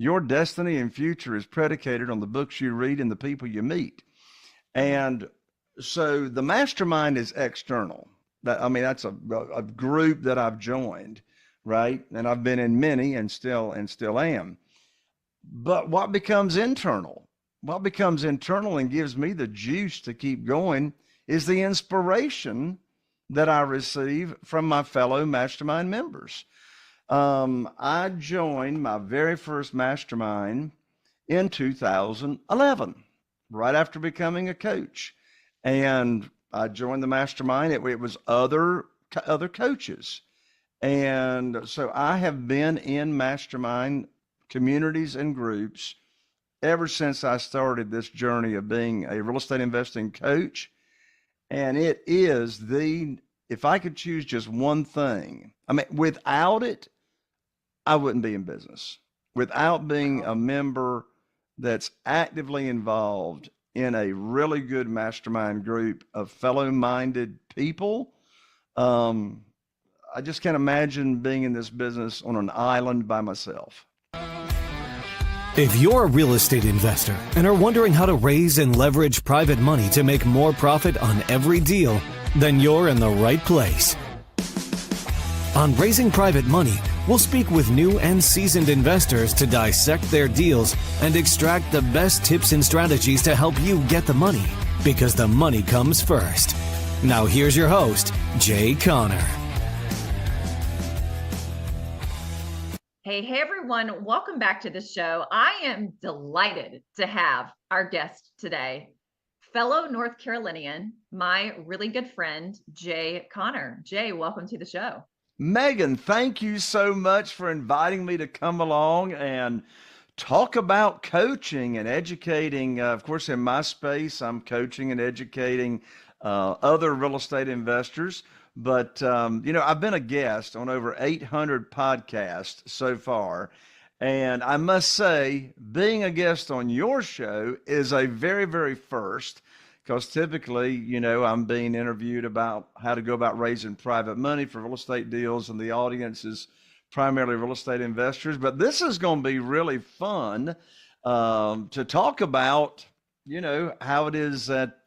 Your destiny and future is predicated on the books you read and the people you meet. And so the mastermind is external. That's a group that I've joined, right? And I've been in many and still am. But what becomes internal? What becomes internal and gives me the juice to keep going is the inspiration that I receive from my fellow mastermind members. I joined my very first mastermind in 2011, right after becoming a coach. And I joined the mastermind. It was other coaches. And so I have been in mastermind communities and groups ever since I started this journey of being a real estate investing coach. And it is if I could choose just one thing, without it, I wouldn't be in business. Without being a member that's actively involved in a really good mastermind group of fellow-minded people, I just can't imagine being in this business on an island by myself. If you're a real estate investor and are wondering how to raise and leverage private money to make more profit on every deal, then you're in the right place. On Raising Private Money, we'll speak with new and seasoned investors to dissect their deals and extract the best tips and strategies to help you get the money, because the money comes first. Now here's your host, Jay Conner. Hey everyone, welcome back to the show. I am delighted to have our guest today, fellow North Carolinian, my really good friend, Jay Conner. Jay, welcome to the show. Megan, thank you so much for inviting me to come along and talk about coaching and educating. Of course, in my space, I'm coaching and educating other real estate investors. But, I've been a guest on over 800 podcasts so far. And I must say, being a guest on your show is a very, very first, because typically, I'm being interviewed about how to go about raising private money for real estate deals, and the audience is primarily real estate investors. But this is going to be really fun to talk about, how it is that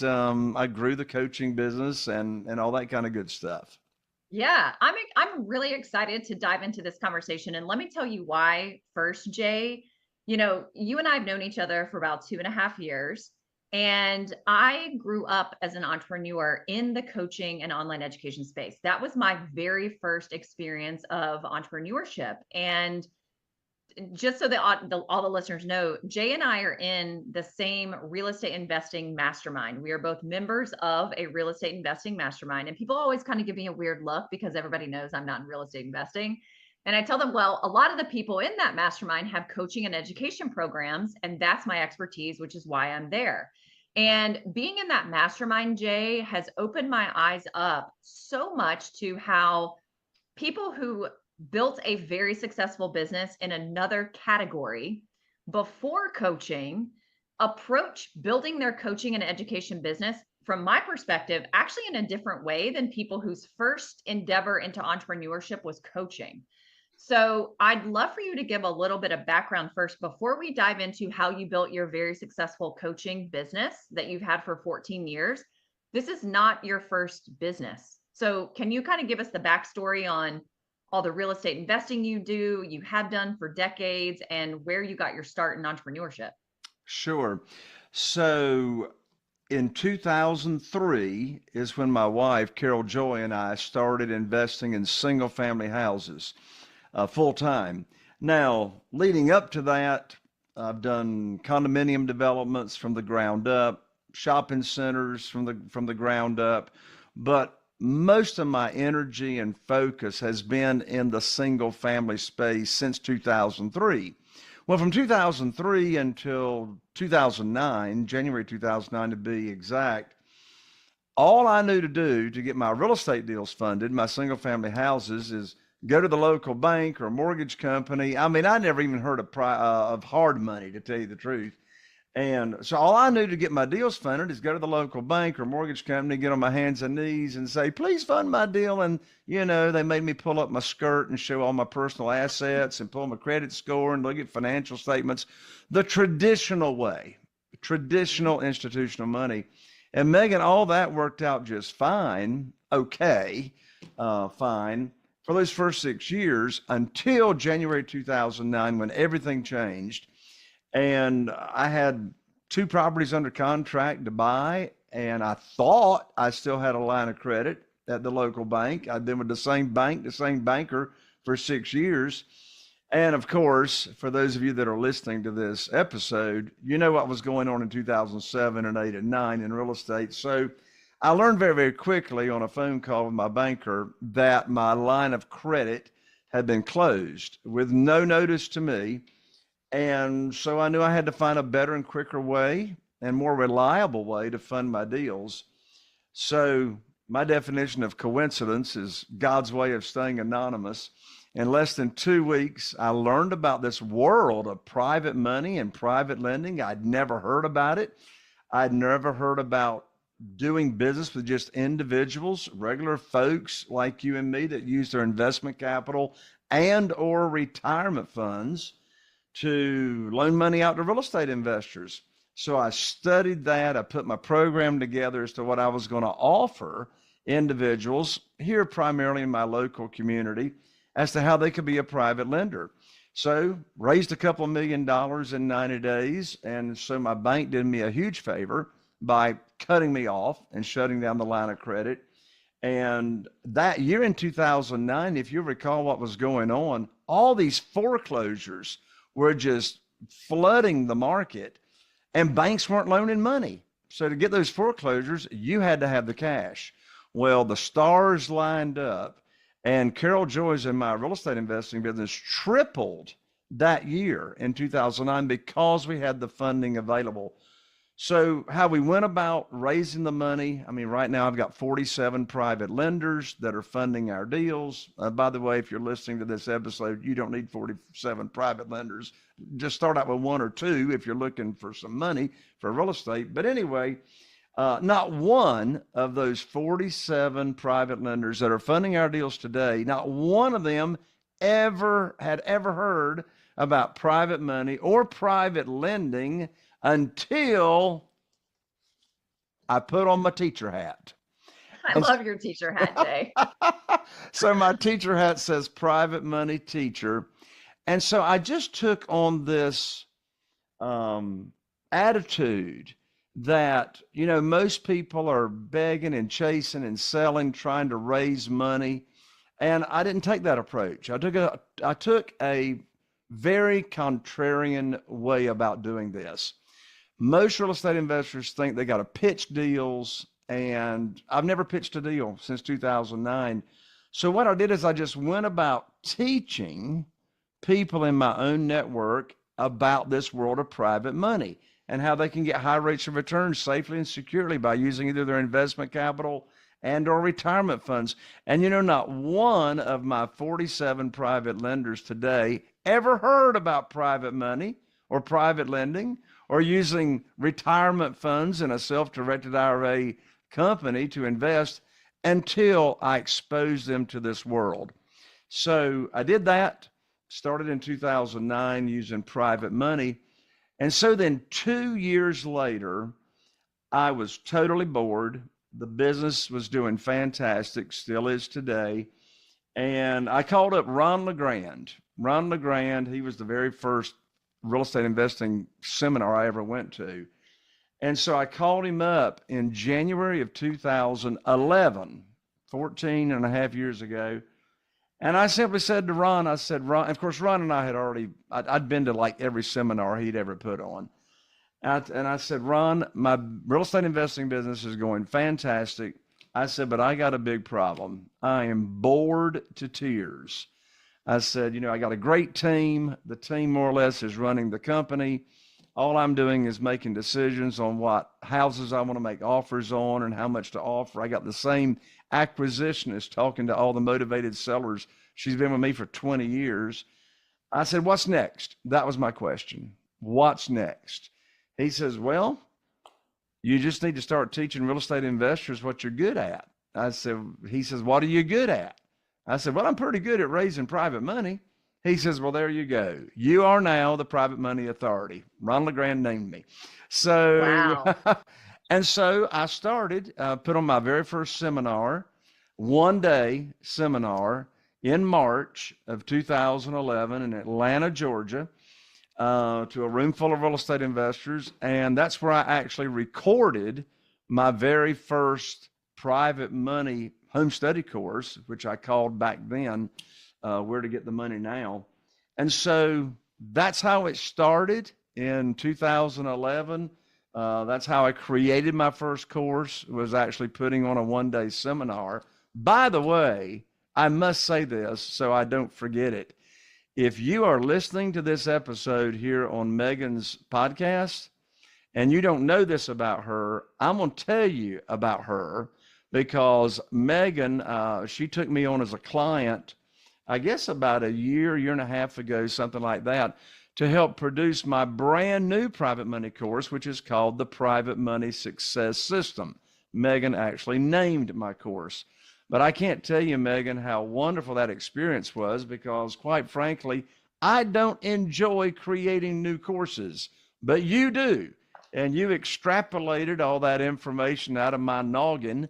I grew the coaching business and all that kind of good stuff. Yeah, I'm really excited to dive into this conversation. And let me tell you why first, Jay. You and I have known each other for about 2.5 years. And I grew up as an entrepreneur in the coaching and online education space. That was my very first experience of entrepreneurship. And just so that all the listeners know, Jay and I are in the same real estate investing mastermind. We are both members of a real estate investing mastermind. And people always kind of give me a weird look because everybody knows I'm not in real estate investing. And I tell them, well, a lot of the people in that mastermind have coaching and education programs, and that's my expertise, which is why I'm there. And being in that mastermind, Jay, has opened my eyes up so much to how people who built a very successful business in another category before coaching approach building their coaching and education business, from my perspective, actually in a different way than people whose first endeavor into entrepreneurship was coaching. So I'd love for you to give a little bit of background first before we dive into how you built your very successful coaching business that you've had for 14 years. This is not your first business. So can you kind of give us the backstory on all the real estate investing you have done for decades, and where you got your start in entrepreneurship? Sure. So in 2003 is when my wife, Carol Joy, and I started investing in single family houses full time. Now, leading up to that, I've done condominium developments from the ground up, shopping centers from the ground up, but most of my energy and focus has been in the single family space since 2003. Well, from 2003 until 2009, January 2009 to be exact, all I knew to do to get my real estate deals funded, my single family houses, is go to the local bank or mortgage company. I never even heard of hard money, to tell you the truth. And so all I knew to get my deals funded is go to the local bank or mortgage company, get on my hands and knees and say, please fund my deal. And, they made me pull up my skirt and show all my personal assets and pull my credit score and look at financial statements, the traditional way, traditional institutional money. And Megan, all that worked out just fine. Okay. Fine. For those first 6 years until January 2009, when everything changed. And I had 2 properties under contract to buy, and I thought I still had a line of credit at the local bank. I'd been with the same bank, the same banker for 6 years. And of course, for those of you that are listening to this episode, you know what was going on in 2007 and 8 and 9 in real estate. So I learned very, very quickly on a phone call with my banker that my line of credit had been closed with no notice to me. And so I knew I had to find a better and quicker way and more reliable way to fund my deals. So my definition of coincidence is God's way of staying anonymous. In less than 2 weeks, I learned about this world of private money and private lending. I'd never heard about it. I'd never heard about doing business with just individuals, regular folks like you and me that use their investment capital and or retirement funds to loan money out to real estate investors. So I studied that. I put my program together as to what I was going to offer individuals here, primarily in my local community, as to how they could be a private lender. So raised a couple of $1 million in 90 days. And so my bank did me a huge favor by cutting me off and shutting down the line of credit. And that year in 2009, if you recall what was going on, all these foreclosures were just flooding the market and banks weren't loaning money. So to get those foreclosures, you had to have the cash. Well, the stars lined up and Carol Joy's in my real estate investing business tripled that year in 2009 because we had the funding available. So how we went about raising the money, I mean, right now I've got 47 private lenders that are funding our deals. By the way, if you're listening to this episode, you don't need 47 private lenders. Just start out with 1 or 2 if you're looking for some money for real estate. But anyway, not one of those 47 private lenders that are funding our deals today, not one of them had ever heard about private money or private lending until I put on my teacher hat. I love your teacher hat, Jay. So my teacher hat says private money teacher. And so I just took on this attitude that, most people are begging and chasing and selling, trying to raise money. And I didn't take that approach. I took a very contrarian way about doing this. Most real estate investors think they got to pitch deals, and I've never pitched a deal since 2009. So what I did is I just went about teaching people in my own network about this world of private money and how they can get high rates of return safely and securely by using either their investment capital and or retirement funds. And not one of my 47 private lenders today ever heard about private money or private lending or using retirement funds in a self-directed IRA company to invest until I exposed them to this world. So I did that, started in 2009 using private money. And so then 2 years later, I was totally bored. The business was doing fantastic, still is today. And I called up Ron LeGrand. Ron LeGrand, he was the very first real estate investing seminar I ever went to. And so I called him up in January of 2011, 14 and a half years ago. And I simply said to Ron, Ron, of course, Ron and I had I'd been to like every seminar he'd ever put on. And I said, Ron, my real estate investing business is going fantastic. I said, but I got a big problem. I am bored to tears. I said, I got a great team. The team more or less is running the company. All I'm doing is making decisions on what houses I want to make offers on and how much to offer. I got the same acquisitionist talking to all the motivated sellers. She's been with me for 20 years. I said, what's next? That was my question. What's next? He says, well, you just need to start teaching real estate investors what you're good at. He says, what are you good at? I said, well, I'm pretty good at raising private money. He says, well, there you go. You are now the private money authority. Ron LeGrand named me. So, Wow. and so I started, put on my very first seminar, 1-day seminar in March of 2011 in Atlanta, Georgia, to a room full of real estate investors. And that's where I actually recorded my very first private money home study course, which I called back then, Where to Get the Money Now. And so that's how it started in 2011. That's how I created my first course, was actually putting on a 1-day seminar. By the way, I must say this so I don't forget it. If you are listening to this episode here on Megan's podcast and you don't know this about her, I'm going to tell you about her, because Megan, she took me on as a client, I guess about a year and a half ago, something like that, to help produce my brand new private money course, which is called the Private Money Success System. Megan actually named my course. But I can't tell you, Megan, how wonderful that experience was, because quite frankly, I don't enjoy creating new courses, but you do. And you extrapolated all that information out of my noggin.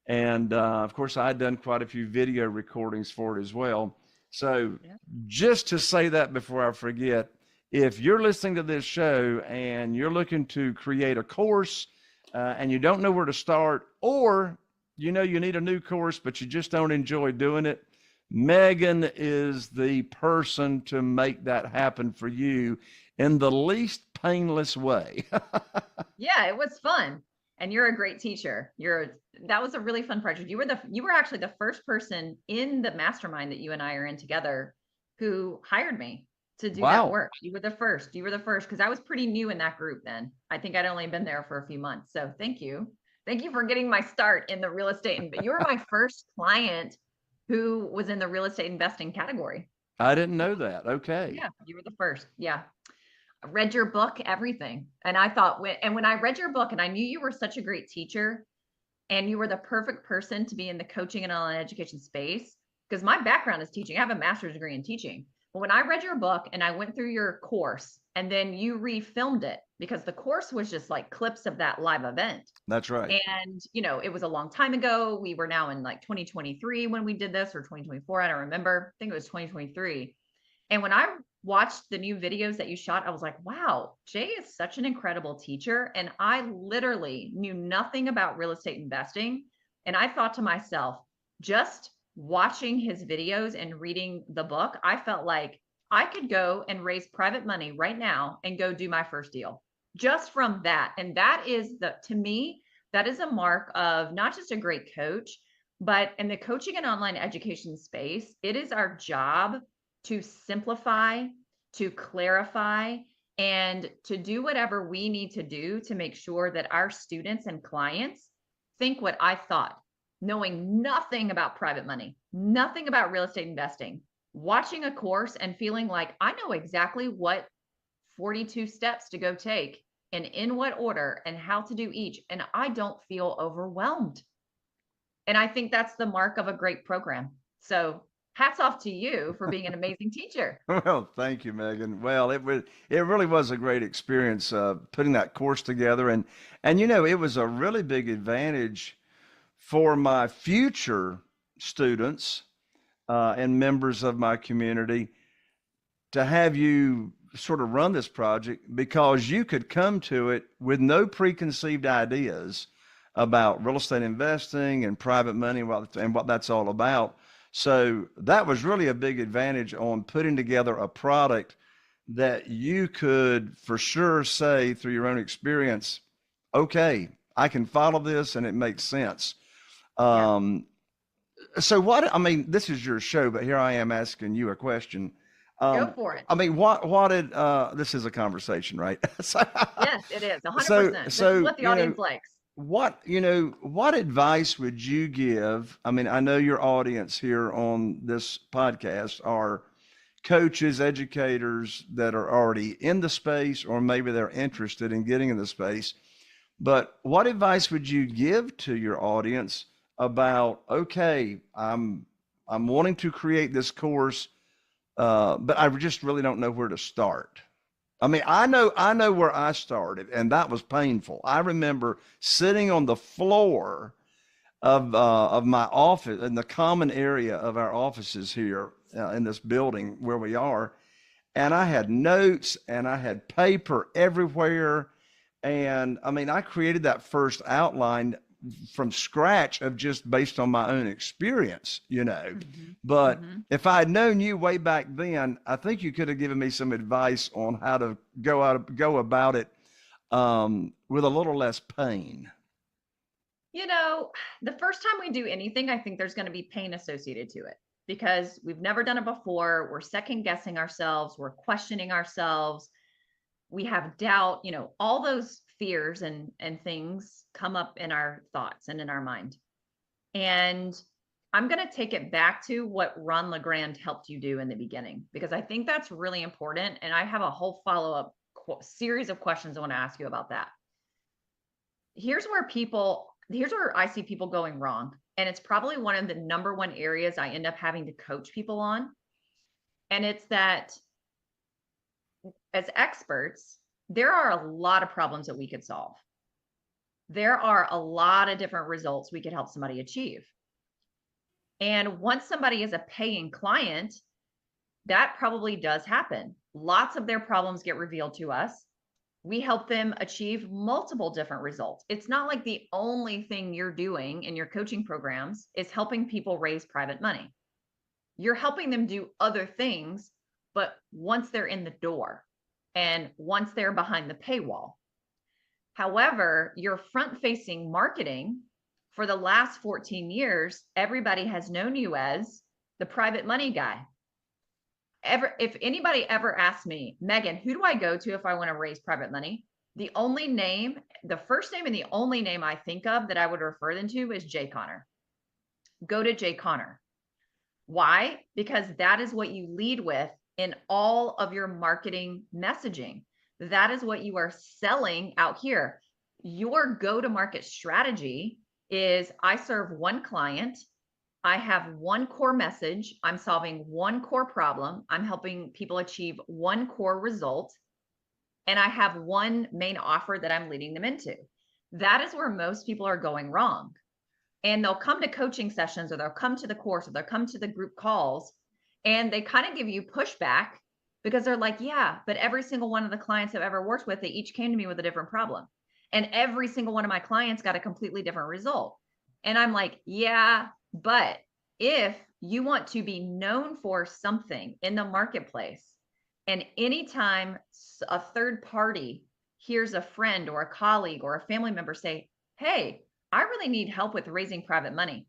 And of course, I had done quite a few video recordings for it as well. So just to say that before I forget, if you're listening to this show and you're looking to create a course and you don't know where to start, or you know you need a new course, but you just don't enjoy doing it, Megan is the person to make that happen for you in the least painless way. Yeah, it was fun. And you're a great teacher. That was a really fun project. You were actually the first person in the mastermind that you and I are in together who hired me to do that work. You were the first. Because I was pretty new in that group then. I think I'd only been there for a few months. So thank you. Thank you for getting my start in the real estate. And you were my first client who was in the real estate investing category. I didn't know that. Okay. Yeah, you were the first. Yeah. I read your book, everything. And I thought, when I read your book and I knew you were such a great teacher and you were the perfect person to be in the coaching and online education space, because my background is teaching. I have a master's degree in teaching. But when I read your book and I went through your course and then you refilmed it, because the course was just like clips of that live event. That's right. And, it was a long time ago. We were now in like 2023 when we did this, or 2024. I don't remember. I think it was 2023. And when I watched the new videos that you shot, I was like, wow, Jay is such an incredible teacher. And I literally knew nothing about real estate investing. And I thought to myself, just watching his videos and reading the book, I felt like I could go and raise private money right now and go do my first deal just from that. And that is to me, that is a mark of not just a great coach, but in the coaching and online education space, it is our job to simplify, to clarify, and to do whatever we need to do to make sure that our students and clients think what I thought, knowing nothing about private money, nothing about real estate investing, watching a course and feeling like I know exactly what 42 steps to go take and in what order and how to do each. And I don't feel overwhelmed. And I think that's the mark of a great program. So hats off to you for being an amazing teacher. Well, thank you, Megan. Well, it really was a great experience putting that course together. And it was a really big advantage for my future students and members of my community to have you sort of run this project, because you could come to it with no preconceived ideas about real estate investing and private money and what that's all about. So that was really a big advantage on putting together a product that you could for sure say through your own experience, okay, I can follow this and it makes sense. So this is your show, but here I am asking you a question. Go for it. This is a conversation, right? Yes, it is 100%. This is what the audience likes. What advice would you give? I mean, I know your audience here on this podcast are coaches, educators that are already in the space, or maybe they're interested in getting in the space. But what advice would you give to your audience about, okay, I'm wanting to create this course, but I just really don't know where to start. I mean, I know where I started, and that was painful. I remember sitting on the floor of my office in the common area of our offices here in this building where we are, and I had notes and I had paper everywhere. And I mean, I created that first outline from scratch of just based on my own experience, you know. But if I had known you way back then, I think you could have given me some advice on how to go about it with a little less pain. You know, the first time we do anything, I think there's going to be pain associated to it because we've never done it before. We're second guessing ourselves. We're questioning ourselves. We have doubt, you know, all those fears and things come up in our thoughts and in our mind. And I'm going to take it back to what Ron LeGrand helped you do in the beginning, because I think that's really important. And I have a whole follow-up series of questions I want to ask you about that. Here's where I see people going wrong. And it's probably one of the number one areas I end up having to coach people on. And it's that as experts, there are a lot of problems that we could solve. There are a lot of different results we could help somebody achieve. And once somebody is a paying client, that probably does happen. Lots of their problems get revealed to us. We help them achieve multiple different results. It's not like the only thing you're doing in your coaching programs is helping people raise private money. You're helping them do other things, but once they're in the door and once they're behind the paywall. However, your front-facing marketing for the last 14 years, everybody has known you as the private money guy. If anybody ever asks me, Megan, who do I go to if I want to raise private money? The first name and the only name I think of that I would refer them to is Jay Connor. Go to Jay Connor. Why? Because that is what you lead with in all of your marketing messaging. That is what you are selling out here. Your go-to-market strategy is I serve one client. I have one core message. I'm solving one core problem. I'm helping people achieve one core result. And I have one main offer that I'm leading them into. That is where most people are going wrong. And they'll come to coaching sessions, or they'll come to the course, or they'll come to the group calls, and they kind of give you pushback because they're like, yeah, but every single one of the clients I've ever worked with, they each came to me with a different problem. And every single one of my clients got a completely different result. And I'm like, yeah, but if you want to be known for something in the marketplace, and anytime a third party hears a friend or a colleague or a family member say, hey, I really need help with raising private money,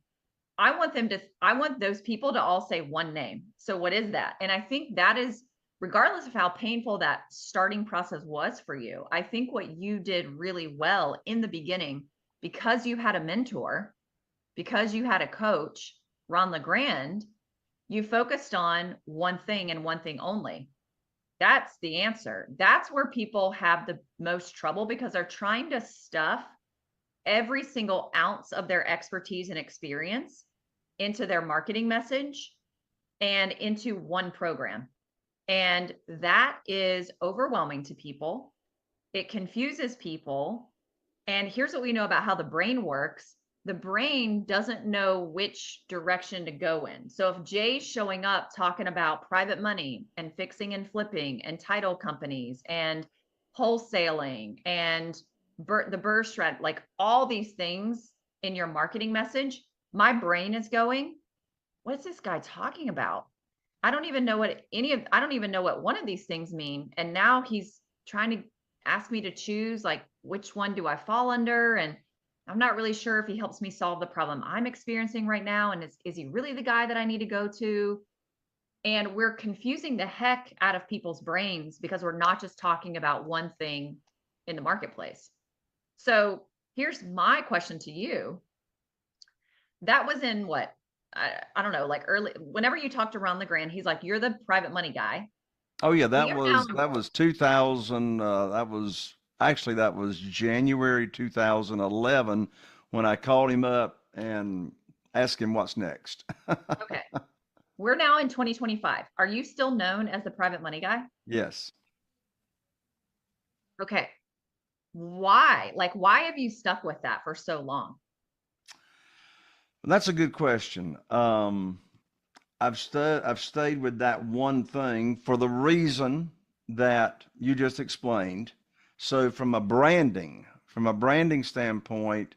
I want those people to all say one name. So what is that? And I think that is, regardless of how painful that starting process was for you, I think what you did really well in the beginning, because you had a mentor, because you had a coach, Ron LeGrand, you focused on one thing and one thing only. That's the answer. That's where people have the most trouble, because they're trying to stuff every single ounce of their expertise and experience into their marketing message and into one program. And that is overwhelming to people. It confuses people. And here's what we know about how the brain works. The brain doesn't know which direction to go in. So if Jay's showing up talking about private money and fixing and flipping and title companies and wholesaling and the BRRRR strat, like all these things in your marketing message, my brain is going, what's this guy talking about? I don't even know what one of these things mean. And now he's trying to ask me to choose, like, which one do I fall under? And I'm not really sure if he helps me solve the problem I'm experiencing right now. And is he really the guy that I need to go to? And we're confusing the heck out of people's brains because we're not just talking about one thing in the marketplace. So here's my question to you. That was in what, I don't know, like early, whenever you talked to Ron LeGrand, he's like, you're the private money guy. Oh yeah, We are now, that was 2000. That was January 2011 when I called him up and asked him what's next. okay, we're now in 2025. Are you still known as the private money guy? Yes. Okay. Why? Like, why have you stuck with that for so long? That's a good question. I've stayed with that one thing for the reason that you just explained. So from a branding standpoint,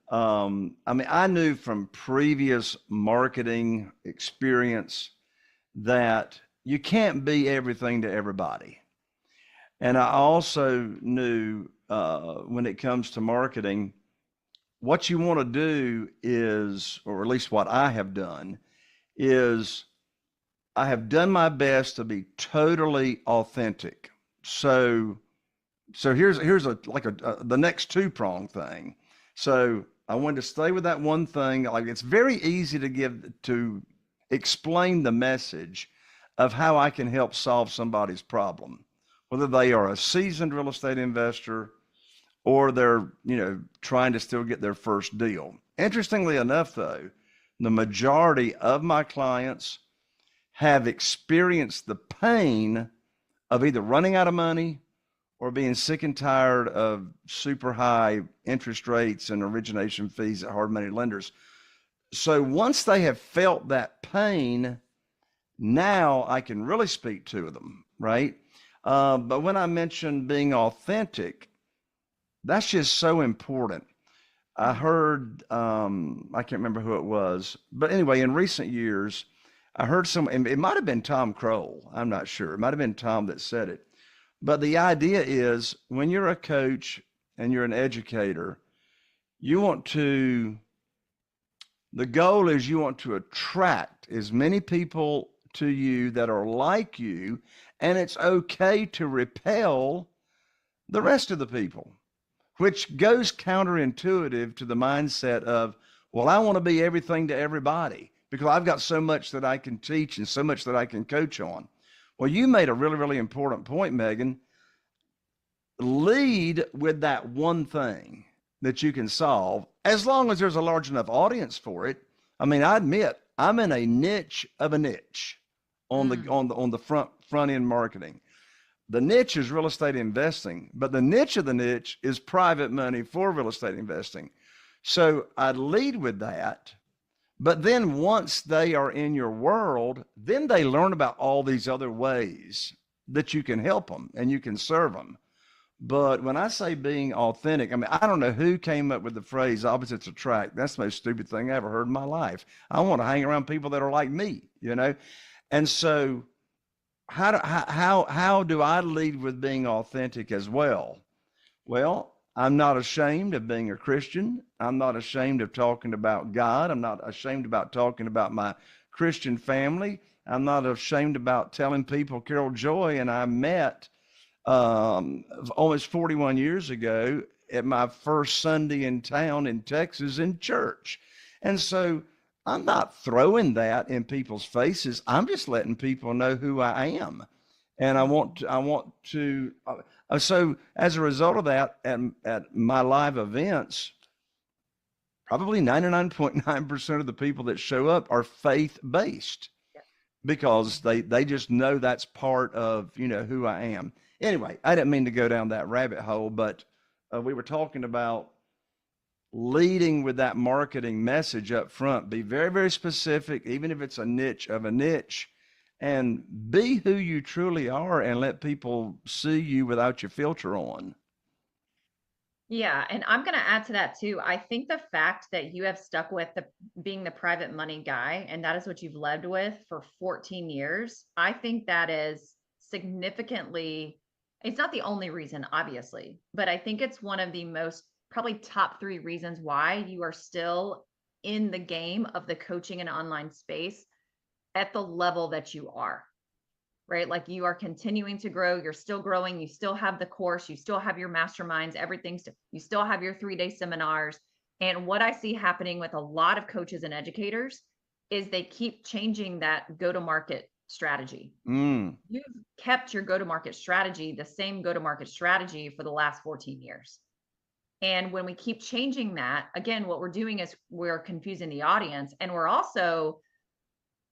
I mean, I knew from previous marketing experience that you can't be everything to everybody. And I also knew when it comes to marketing, what you want to do is, or at least what I have done, is I have done my best to be totally authentic. So, here's the next two-prong thing. So I wanted to stay with that one thing. Like it's very easy to explain the message of how I can help solve somebody's problem, whether they are a seasoned real estate investor or they're, trying to still get their first deal. Interestingly enough, though, the majority of my clients have experienced the pain of either running out of money or being sick and tired of super high interest rates and origination fees at hard money lenders. So once they have felt that pain, now I can really speak to them, right? But when I mentioned being authentic, that's just so important. I heard, I can't remember who it was, but anyway, in recent years, I heard it might have been Tom Kroll. I'm not sure. It might have been Tom that said it. But the idea is when you're a coach and you're an educator, you want to, the goal is you want to attract as many people to you that are like you, and it's okay to repel the rest of the people, which goes counterintuitive to the mindset of, well, I want to be everything to everybody because I've got so much that I can teach and so much that I can coach on. Well, you made a really, really important point, Megan. Lead with that one thing that you can solve, as long as there's a large enough audience for it. I mean, I admit I'm in a niche of a niche on the front end marketing. The niche is real estate investing, but the niche of the niche is private money for real estate investing. So I'd lead with that. But then once they are in your world, then they learn about all these other ways that you can help them and you can serve them. But when I say being authentic, I mean, I don't know who came up with the phrase opposites attract. That's the most stupid thing I ever heard in my life. I want to hang around people that are like me, And so how do I lead with being authentic as well? Well, I'm not ashamed of being a Christian. I'm not ashamed of talking about God. I'm not ashamed about talking about my Christian family. I'm not ashamed about telling people Carol Joy and I met almost 41 years ago at my first Sunday in town in Texas in church. And so I'm not throwing that in people's faces. I'm just letting people know who I am. And I want to, so as a result of that, at my live events, probably 99.9% of the people that show up are faith-based because they just know that's part of, who I am. Anyway, I didn't mean to go down that rabbit hole, but we were talking about leading with that marketing message up front. Be very, very specific, even if it's a niche of a niche, and be who you truly are and let people see you without your filter on. Yeah, and I'm going to add to that too. I think the fact that you have stuck with being the private money guy, and that is what you've led with for 14 years, I think that is significantly, it's not the only reason, obviously, but I think it's one of the most probably top 3 reasons why you are still in the game of the coaching and online space at the level that you are, right? Like you are continuing to grow, you're still growing, you still have the course, you still have your masterminds, you still have your 3-day seminars. And what I see happening with a lot of coaches and educators is they keep changing that go-to-market strategy. Mm. You've kept your go-to-market strategy, the same go-to-market strategy for the last 14 years. And when we keep changing that, again, what we're doing is we're confusing the audience, and we're also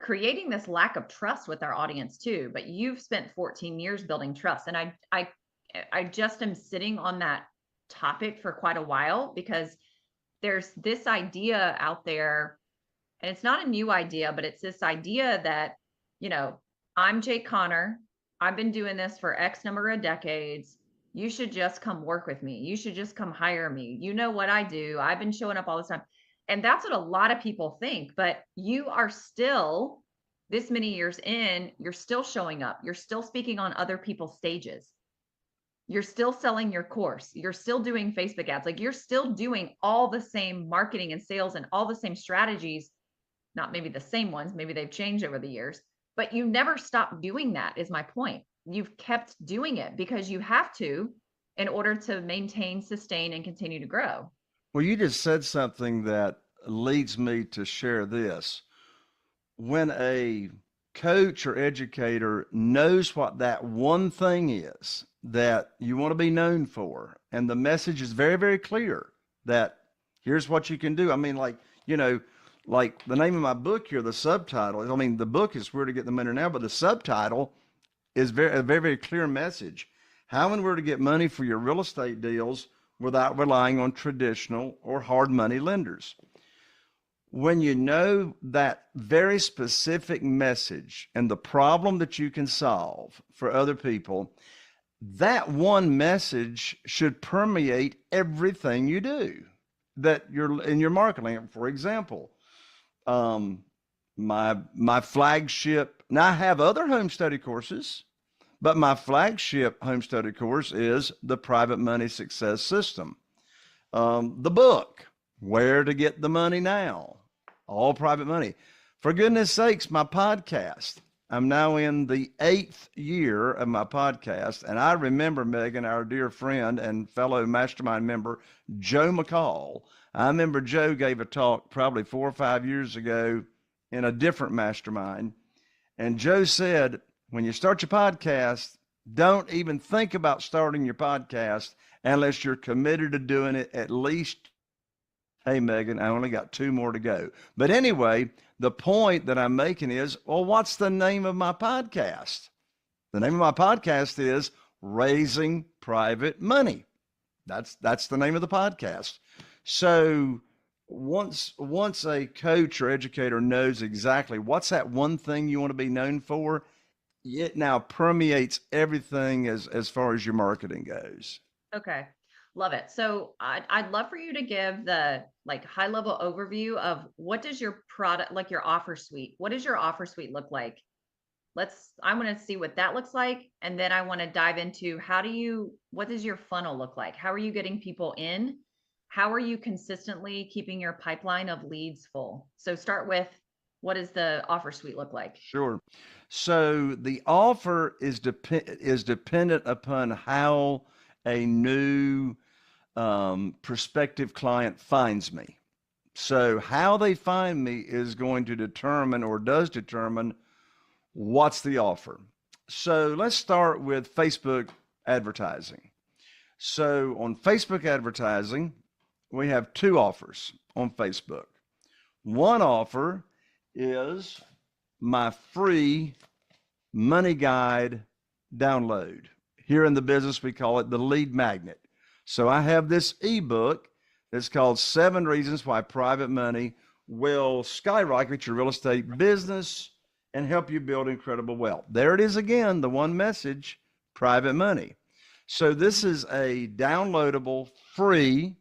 creating this lack of trust with our audience too. But you've spent 14 years building trust. And I just am sitting on that topic for quite a while, because there's this idea out there, and it's not a new idea, but it's this idea that, I'm Jay Connor. I've been doing this for X number of decades. You should just come work with me. You should just come hire me. You know what I do. I've been showing up all this time. And that's what a lot of people think, but you are still, this many years in, you're still showing up. You're still speaking on other people's stages. You're still selling your course. You're still doing Facebook ads. Like, you're still doing all the same marketing and sales and all the same strategies, not maybe the same ones, maybe they've changed over the years, but you never stopped doing that, is my point. You've kept doing it because you have to, in order to maintain, sustain, and continue to grow. Well, you just said something that leads me to share this. When a coach or educator knows what that one thing is that you want to be known for, and the message is very, very clear that here's what you can do. I mean, like the name of my book here, the subtitle, I mean, the book is Where to Get the Money Now, but the subtitle is a very, very clear message. How and where to get money for your real estate deals without relying on traditional or hard money lenders. When you know that very specific message and the problem that you can solve for other people, that one message should permeate everything you do that you're in your marketing. For example, my flagship, now I have other home study courses, but my flagship home study course is the Private Money Success System. The book, Where to Get the Money Now, all private money. For goodness sakes, my podcast. I'm now in the 8th year of my podcast. And I remember, Megan, our dear friend and fellow mastermind member, Joe McCall. I remember Joe gave a talk probably 4 or 5 years ago in a different mastermind. And Joe said, when you start your podcast, don't even think about starting your podcast unless you're committed to doing it at least. Hey, Megan, I only got 2 more to go. But anyway, the point that I'm making is, well, what's the name of my podcast? The name of my podcast is Raising Private Money. That's the name of the podcast. So once a coach or educator knows exactly what's that one thing you want to be known for, it now permeates everything as far as your marketing goes. Okay. Love it. So I'd love for you to give the high level overview of what does your product, like your offer suite, what does your offer suite look like? I want to see what that looks like. And then I want to dive into what does your funnel look like? How are you getting people in? How are you consistently keeping your pipeline of leads full? So start with, what does the offer suite look like? Sure. So the offer is dependent upon how a new prospective client finds me. So how they find me is going to determine, or does determine, what's the offer. So let's start with Facebook advertising. So on Facebook advertising, we have 2 offers on Facebook. One offer is my free money guide download. Here in the business, we call it the lead magnet. So I have this ebook that's called 7 Reasons Why Private Money Will Skyrocket Your Real Estate Business and Help You Build Incredible Wealth. There it is again, the one message, private money. So this is a downloadable free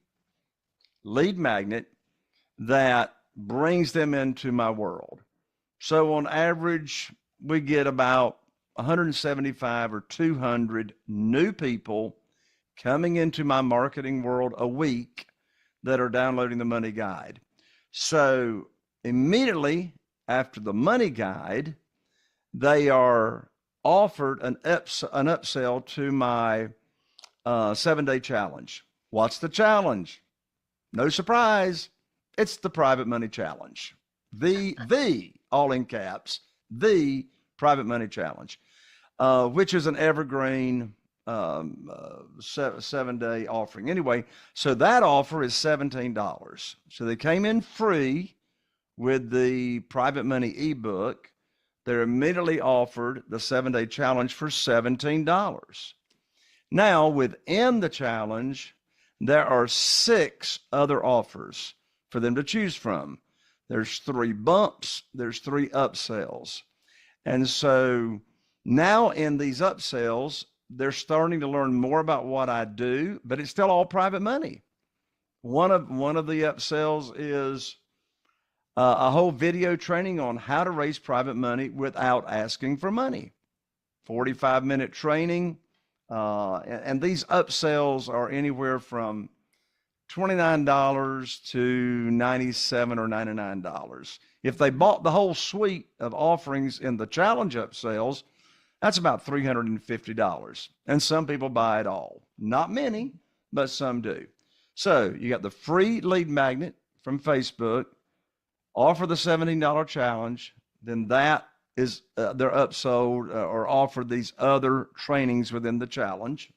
lead magnet that brings them into my world. So on average, we get about 175 or 200 new people coming into my marketing world a week that are downloading the money guide. So immediately after the money guide, they are offered an upsell to my 7-day challenge. What's the challenge? No surprise. It's the Private Money Challenge. the all in caps, the Private Money Challenge, which is an evergreen 7-day offering. Anyway, so that offer is $17. So they came in free with the Private Money ebook. They're immediately offered the 7-day challenge for $17. Now, within the challenge, there are 6 other offers for them to choose from. There's 3 bumps, there's 3 upsells. And so now in these upsells, they're starting to learn more about what I do, but it's still all private money. One of the upsells is a whole video training on how to raise private money without asking for money. 45-minute training. And these upsells are anywhere from $29 to $97 or $99. If they bought the whole suite of offerings in the challenge upsells, that's about $350. And some people buy it all. Not many, but some do. So you got the free lead magnet from Facebook, offer the $17 challenge, then that is they're upsold or offered these other trainings within the challenge.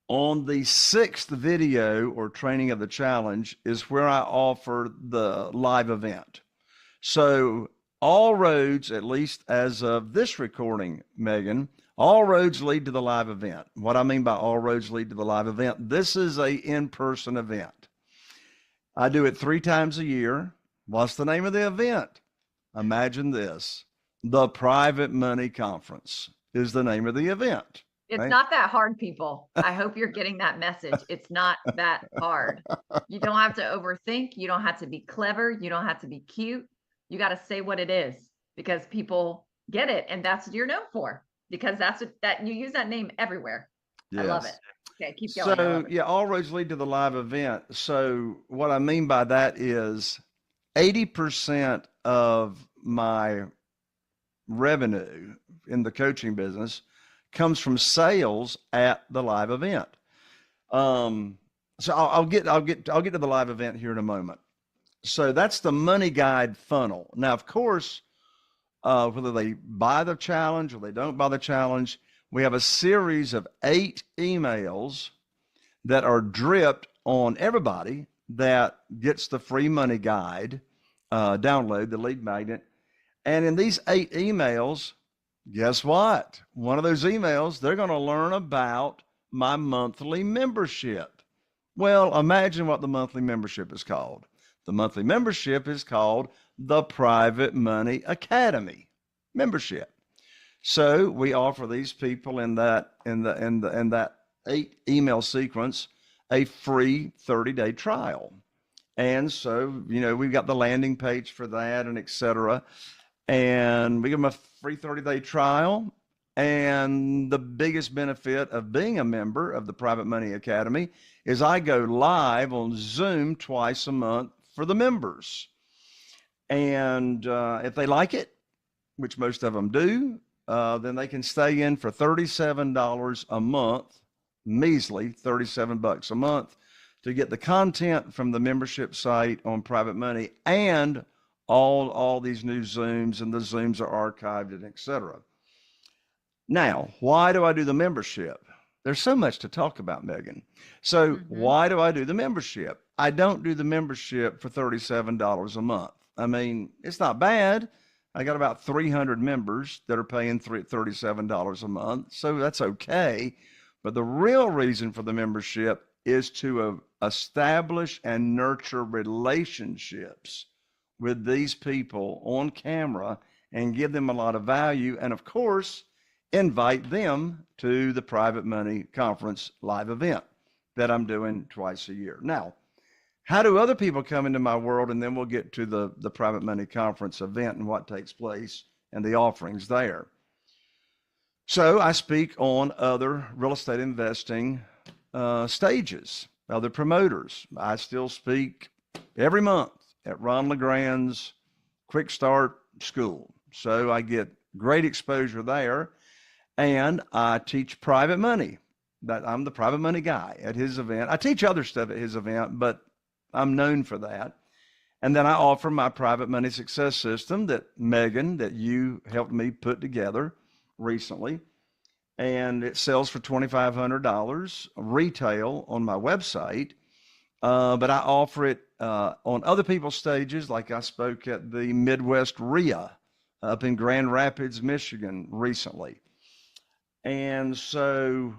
On the 6th video or training of the challenge is where I offer the live event. So all roads, at least as of this recording, Megan, all roads lead to the live event. What I mean by all roads lead to the live event, this is a in-person event. I do it 3 times a year. What's the name of the event? Imagine this. The Private Money Conference is the name of the event. It's right? not that hard, people. I hope you're getting that message. It's not that hard. You don't have to overthink. You don't have to be clever. You don't have to be cute. You got to say what it is because people get it. And that's what you're known for because that's what that you use that name everywhere. Yes. I love it. Okay, keep going. So yeah, all roads lead to the live event. So what I mean by that is 80% of my revenue in the coaching business comes from sales at the live event. So I'll get to the live event here in a moment. So that's the money guide funnel. Now, of course, whether they buy the challenge or they don't buy the challenge, we have a series of 8 emails that are dripped on everybody that gets the free money guide download, the lead magnet. And in these 8 emails, guess what? One of those emails, they're going to learn about my monthly membership. Well, imagine what the monthly membership is called. The monthly membership is called the Private Money Academy membership. So we offer these people in that 8 email sequence a free 30-day trial. And so, you know, we've got the landing page for that and et cetera. And we give them a free 30-day trial. And the biggest benefit of being a member of the Private Money Academy is I go live on Zoom twice a month for the members. And if they like it, which most of them do, then they can stay in for $37 a month, measly $37 a month, to get the content from the membership site on Private Money and all these new Zooms, and the Zooms are archived and et cetera. Now, why do I do the membership? There's so much to talk about, Megan. So why do I do the membership? I don't do the membership for $37 a month. I mean, it's not bad. I got about 300 members that are paying $37 a month. So that's okay. But the real reason for the membership is to establish and nurture relationships with these people on camera and give them a lot of value. And of course, invite them to the Private Money Conference live event that I'm doing twice a year. Now, how do other people come into my world? And then we'll get to the Private Money Conference event and what takes place and the offerings there. So I speak on other real estate investing stages, other promoters. I still speak every month at Ron LeGrand's Quick Start School. So I get great exposure there. And I teach private money. That I'm the private money guy at his event. I teach other stuff at his event, but I'm known for that. And then I offer my private money success system that Megan, that you helped me put together recently. And it sells for $2,500 retail on my website. But I offer it on other people's stages, like I spoke at the Midwest RIA up in Grand Rapids, Michigan recently. And so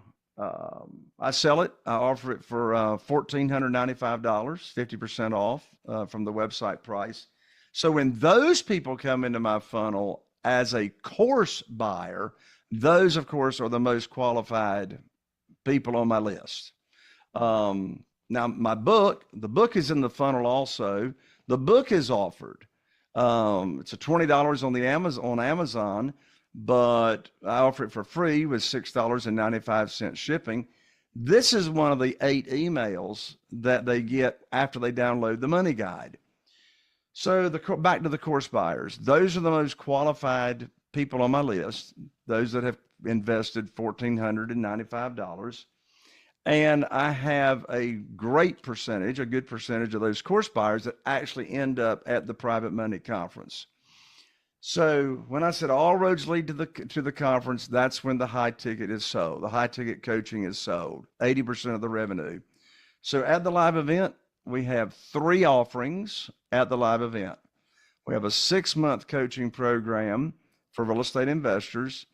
I sell it. I offer it for $1,495, 50% off from the website price. So when those people come into my funnel as a course buyer, those, of course, are the most qualified people on my list. Now, the book is in the funnel also. The book is offered. It's a $20 on Amazon, but I offer it for free with $6.95 shipping. This is one of the 8 emails that they get after they download the money guide. So back to the course buyers. Those are the most qualified people on my list, those that have invested $1,495. And I have a good percentage of those course buyers that actually end up at the Private Money Conference. So when I said all roads lead to the conference, that's when the high ticket is sold. The high ticket coaching is sold, 80% of the revenue. So at the live event, we have 3 offerings at the live event. We have a 6-month coaching program for real estate investors.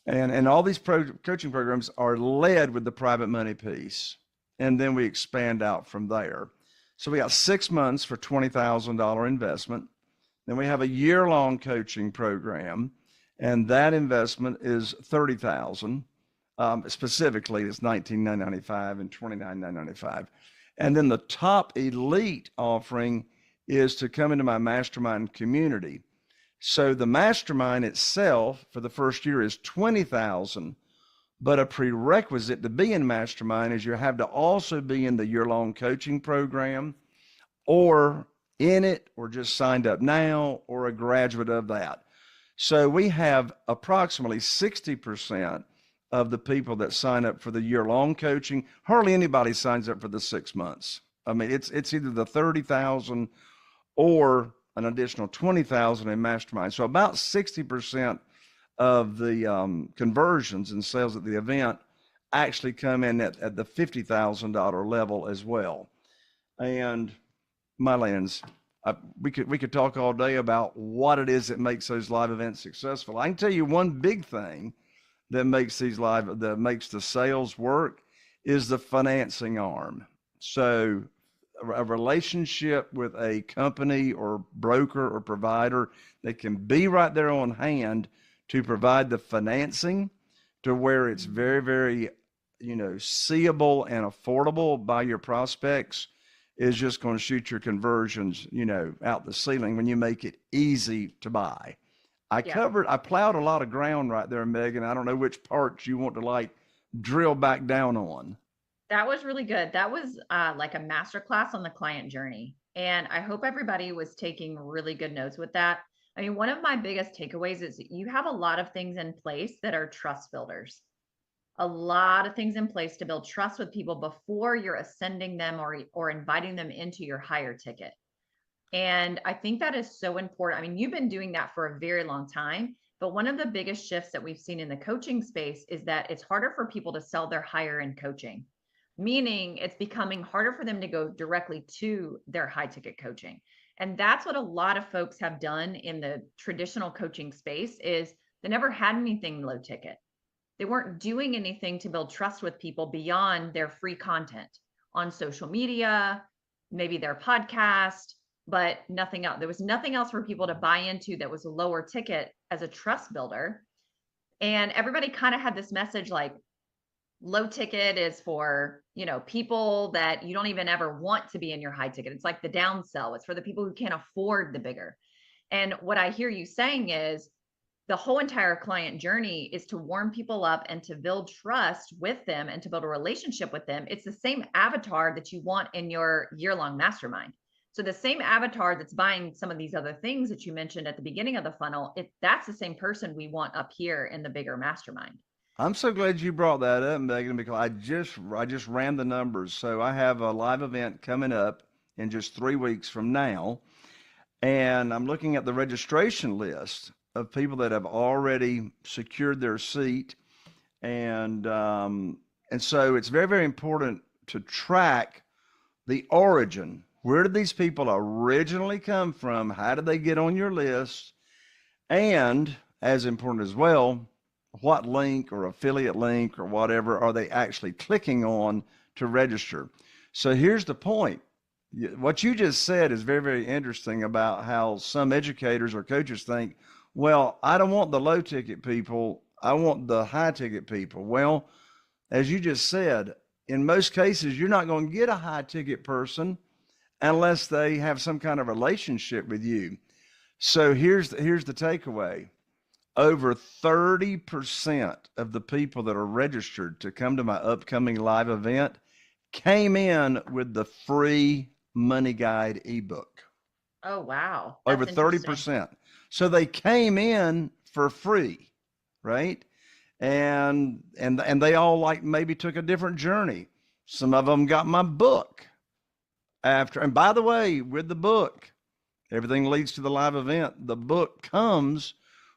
And all these coaching programs are led with the private money piece. And then we expand out from there. So we got 6 months for $20,000 investment. Then we have a year-long coaching program, and that investment is $30,000. Specifically, it's $19,995 and $29,995. And then the top elite offering is to come into my mastermind community. So the mastermind itself for the first year is $20,000, but a prerequisite to be in mastermind is you have to also be in the year-long coaching program, or in it, or just signed up now, or a graduate of that. So we have approximately 60% of the people that sign up for the year-long coaching. Hardly anybody signs up for the 6 months. I mean, it's either the $30,000 or an additional $20,000 in mastermind. So about 60% of the conversions and sales at the event actually come in at the $50,000 level as well. And my lands, we could talk all day about what it is that makes those live events successful. I can tell you one big thing that makes the sales work is the financing arm. So a relationship with a company or broker or provider that can be right there on hand to provide the financing to where it's very, very, seeable and affordable by your prospects is just going to shoot your conversions, out the ceiling when you make it easy to buy. I plowed a lot of ground right there, Megan. I don't know which parts you want to drill back down on. That was really good. That was like a masterclass on the client journey. And I hope everybody was taking really good notes with that. I mean, one of my biggest takeaways is you have a lot of things in place that are trust builders. A lot of things in place to build trust with people before you're ascending them or inviting them into your higher ticket. And I think that is so important. I mean, you've been doing that for a very long time, but one of the biggest shifts that we've seen in the coaching space is that it's harder for people to sell their higher end coaching, meaning it's becoming harder for them to go directly to their high ticket coaching. And that's what a lot of folks have done in the traditional coaching space is they never had anything low ticket. They weren't doing anything to build trust with people beyond their free content on social media, maybe their podcast, but nothing else. There was nothing else for people to buy into that was a lower ticket as a trust builder. And everybody kind of had this message like low ticket is for, people that you don't even ever want to be in your high ticket. It's like the downsell. It's for the people who can't afford the bigger. And what I hear you saying is the whole entire client journey is to warm people up and to build trust with them and to build a relationship with them. It's the same avatar that you want in your year-long mastermind. So the same avatar that's buying some of these other things that you mentioned at the beginning of the funnel, that's the same person we want up here in the bigger mastermind. I'm so glad you brought that up, Megan, because I just ran the numbers. So I have a live event coming up in just 3 weeks from now. and I'm looking at the registration list of people that have already secured their seat. And so it's very, very important to track the origin. Where did these people originally come from? How did they get on your list? And as important as well, what link or affiliate link or whatever are they actually clicking on to register? So here's the point. What you just said is very, very interesting about how some educators or coaches think, well, I don't want the low ticket people. I want the high ticket people. Well, as you just said, in most cases, you're not going to get a high ticket person unless they have some kind of relationship with you. So here's the takeaway. Over 30% of the people that are registered to come to my upcoming live event came in with the free money guide ebook. Oh, wow. Over 30%. So they came in for free, right? And they all like maybe took a different journey. Some of them got my book after. And by the way, with the book, Everything Leads to the Live Event, the book comes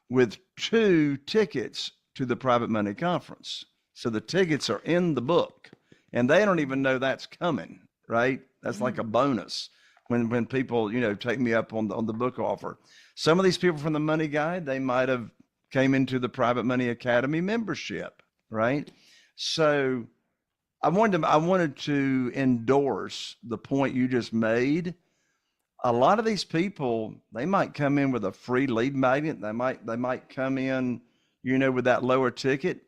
with 2 tickets to the Private Money Conference. So the tickets are in the book, and they don't even know that's coming, right? That's like a bonus when people, take me up on the book offer. Some of these people from the Money Guide, they might have came into the Private Money Academy membership, right? So I wanted to endorse the point you just made. A lot of these people, they might come in with a free lead magnet. They might come in, with that lower ticket.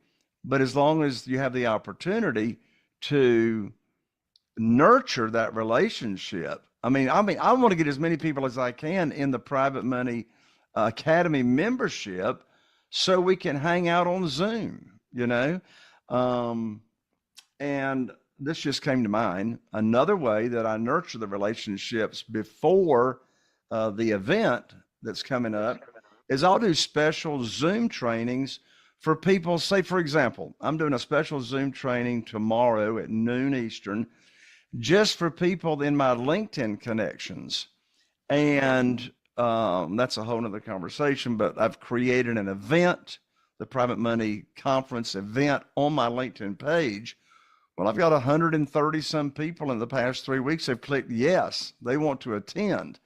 But as long as you have the opportunity to nurture that relationship, I want to get as many people as I can in the Private Money Academy membership so we can hang out on Zoom, and this just came to mind. Another way that I nurture the relationships before the event that's coming up is I'll do special Zoom trainings for people. Say, for example, I'm doing a special Zoom training tomorrow at noon Eastern, just for people in my LinkedIn connections. And that's a whole nother conversation, but I've created an event, the Private Money Conference event, on my LinkedIn page. Well, I've got 130 some people in the past 3 weeks have clicked yes, they want to attend.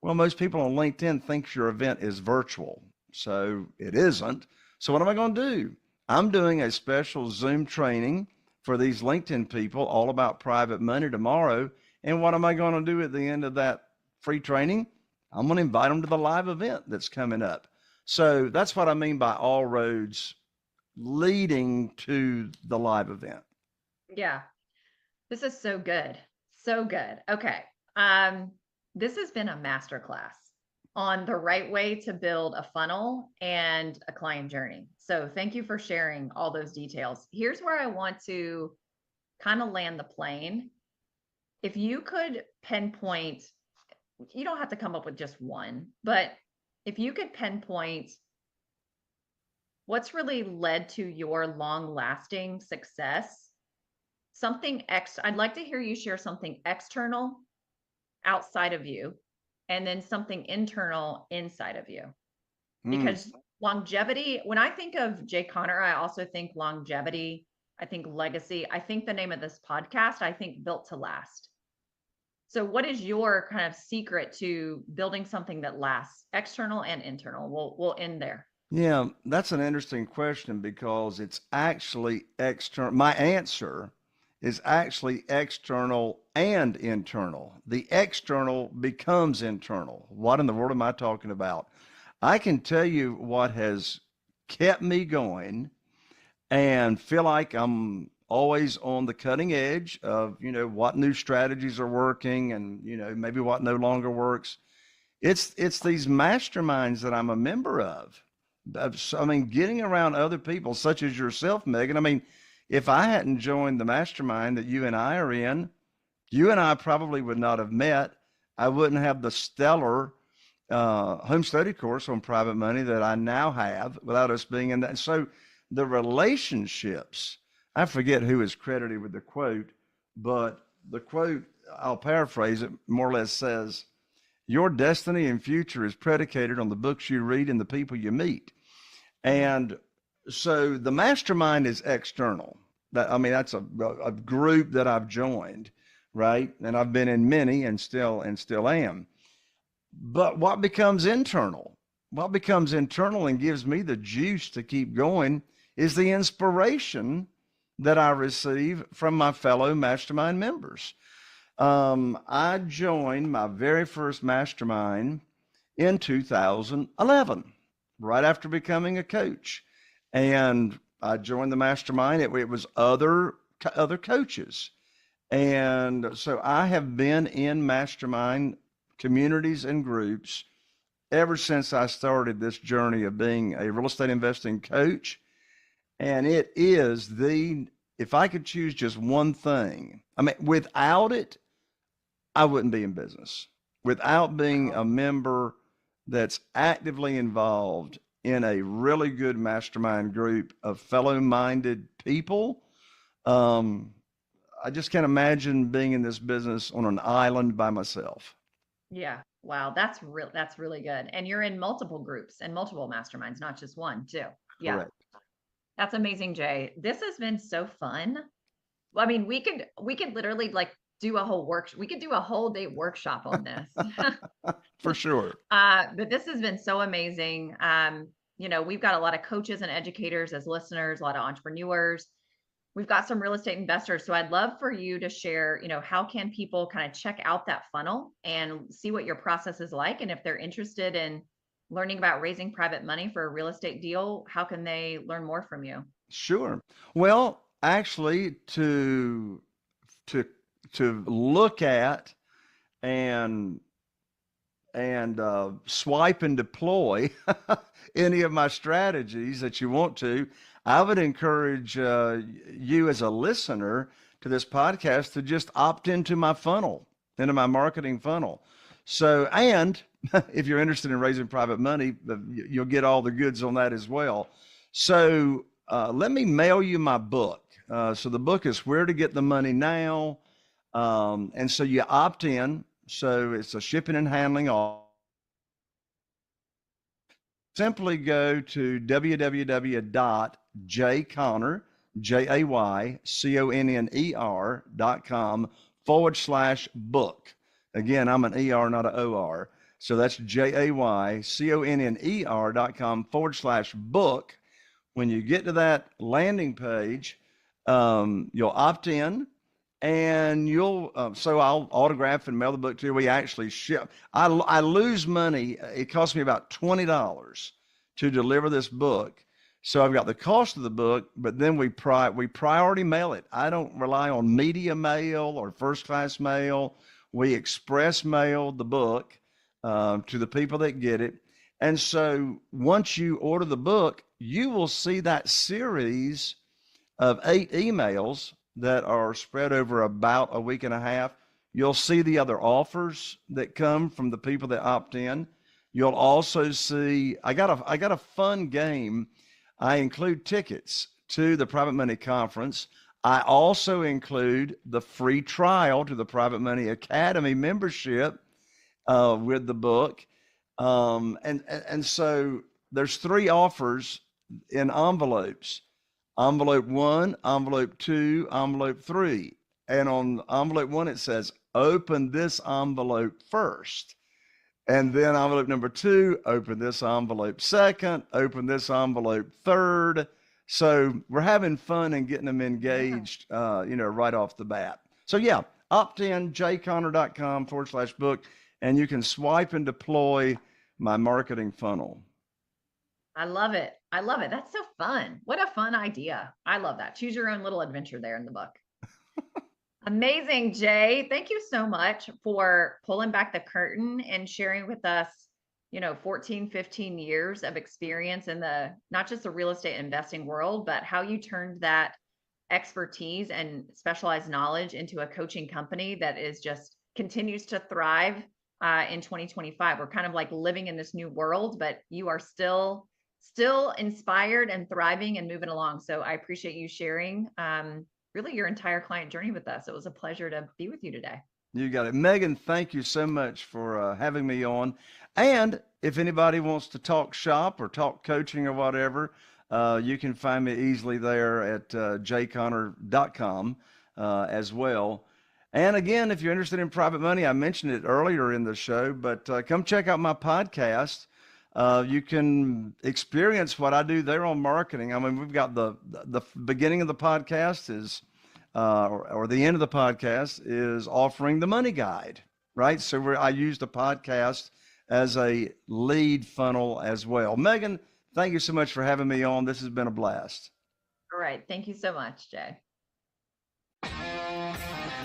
Well, most people on LinkedIn think your event is virtual, so it isn't. So what am I going to do? I'm doing a special Zoom training for these LinkedIn people all about private money tomorrow. And what am I going to do at the end of that free training? I'm going to invite them to the live event that's coming up. So that's what I mean by all roads leading to the live event. Yeah. This is so good. So good. Okay. This has been a masterclass on the right way to build a funnel and a client journey. So thank you for sharing all those details. Here's where I want to kind of land the plane. If you could pinpoint, you don't have to come up with just one, but if you could pinpoint what's really led to your long-lasting success, I'd like to hear you share something external outside of you, and then something internal inside of you. Because longevity, when I think of Jay Conner, I also think longevity, I think legacy, I think the name of this podcast, I think built to last. So what is your kind of secret to building something that lasts, external and internal? We'll end there. Yeah, that's an interesting question, because it's actually external. My answer is actually external and internal. The external becomes internal. What in the world am I talking about? I can tell you what has kept me going and feel like I'm always on the cutting edge of, what new strategies are working and, maybe what no longer works. It's these masterminds that I'm a member of. Getting around other people such as yourself, Megan. If I hadn't joined the mastermind that you and I are in, you and I probably would not have met. I wouldn't have the stellar home study course on private money that I now have without us being in that. So the relationships, I forget who is credited with the quote, but the quote, I'll paraphrase it, more or less says, Your destiny and future is predicated on the books you read and the people you meet. And so the mastermind is external. That's a group that I've joined, right? And I've been in many and still am. But what becomes internal? What becomes internal and gives me the juice to keep going is the inspiration that I receive from my fellow mastermind members. I joined my very first mastermind in 2011, right after becoming a coach. And I joined the mastermind. It was other coaches. And so I have been in mastermind communities and groups ever since I started this journey of being a real estate investing coach. And it is if I could choose just one thing, without it, I wouldn't be in business. Without being a member that's actively involved in a really good mastermind group of fellow-minded people, I just can't imagine being in this business on an island by myself. Yeah. Wow. That's really good. And you're in multiple groups and multiple masterminds, not just one, too. Yeah. Correct. That's amazing, Jay. This has been so fun. I mean, we could literally do a whole we could do a whole day workshop on this. For sure. But this has been so amazing. We've got a lot of coaches and educators as listeners, a lot of entrepreneurs. We've got some real estate investors. So I'd love for you to share, how can people kind of check out that funnel and see what your process is like? And if they're interested in learning about raising private money for a real estate deal, how can they learn more from you? Sure. Well, actually, to look at and swipe and deploy any of my strategies that you want to, I would encourage you as a listener to this podcast to just opt into my funnel, into my marketing funnel. So, and if you're interested in raising private money, you'll get all the goods on that as well. So let me mail you my book. So the book is Where to Get the Money Now. And so you opt in. So it's a shipping and handling. Simply go to jayconner.com/book. Again, I'm an ER, not an OR. So that's jayconner.com/book. When you get to that landing page, you'll opt in. And so I'll autograph and mail the book to you. We actually ship. I lose money. It costs me about $20 to deliver this book. So I've got the cost of the book, but then we priority mail it. I don't rely on media mail or first class mail. We express mail the book to the people that get it. And so once you order the book, you will see that series of 8 emails that are spread over about a week and a half. You'll see the other offers that come from the people that opt in. You'll also see, I got a fun game. I include tickets to the Private Money Conference. I also include the free trial to the Private Money Academy membership with the book. And so there's 3 offers in envelopes. Envelope 1, envelope 2, envelope 3. And on envelope 1, it says, open this envelope first. And then envelope number 2, open this envelope second, open this envelope third. So we're having fun and getting them engaged, right off the bat. So yeah, opt in, jayconner.com/book, and you can swipe and deploy my marketing funnel. I love it. That's so fun. What a fun idea. I love that. Choose your own little adventure there in the book. Amazing, Jay. Thank you so much for pulling back the curtain and sharing with us, 14, 15 years of experience in not just the real estate investing world, but how you turned that expertise and specialized knowledge into a coaching company that continues to thrive in 2025. We're kind of like living in this new world, but you are still inspired and thriving and moving along. So I appreciate you sharing really your entire client journey with us. It was a pleasure to be with you today. You got it. Megan, thank you so much for having me on. And if anybody wants to talk shop or talk coaching or whatever, you can find me easily there at jconnor.com as well. And again, if you're interested in private money, I mentioned it earlier in the show, but come check out my podcast. You can experience what I do there on marketing. I mean, we've got the beginning of the podcast is, or the end of the podcast is offering the money guide, right? So I use the podcast as a lead funnel as well. Megan, thank you so much for having me on. This has been a blast. All right. Thank you so much, Jay.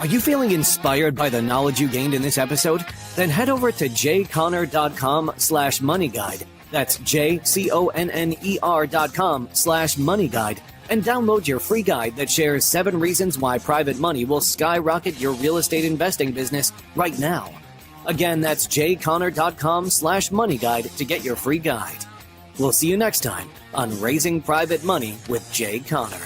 Are you feeling inspired by the knowledge you gained in this episode? Then head over to jconnor.com/moneyguide. That's jconner.com/moneyguide and download your free guide that shares 7 reasons why private money will skyrocket your real estate investing business right now. Again, that's jconnor.com/moneyguide to get your free guide. We'll see you next time on Raising Private Money with Jay Connor.